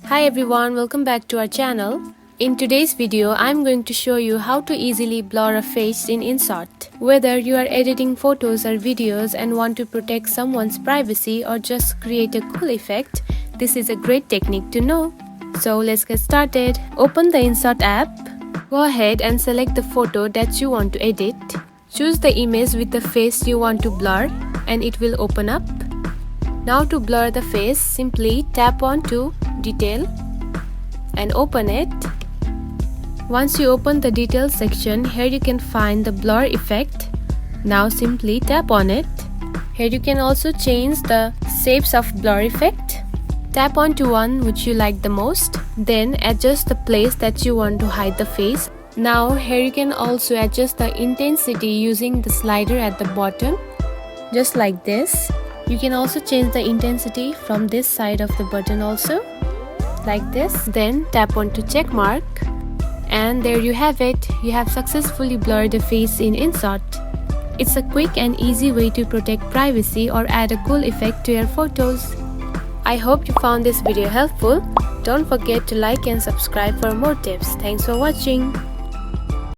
Hi everyone, welcome back to our channel. In today's video, I'm going to show you how to easily blur a face in InShot. Whether you are editing photos or videos and want to protect someone's privacy or just create a cool effect, this is a great technique to know. So let's get started. Open the InShot app. Go ahead and select the photo that you want to edit. Choose the image with the face you want to blur and it will open up. Now to blur the face, simply tap on to Detail and open it. Once you open the detail section, here you can find the blur effect. Now simply tap on it. Here you can also change the shapes of blur effect. Tap on to one which you like the most. Then adjust the place that you want to hide the face. Now here you can also adjust the intensity using the slider at the bottom. Just like this. You can also change the intensity from this side of the button also. Like this. Then tap on to check mark. And there you have it. You have successfully blurred the face in InShot. It's a quick and easy way to protect privacy or add a cool effect to your photos. I hope you found this video helpful. Don't forget to like and subscribe for more tips. Thanks for watching.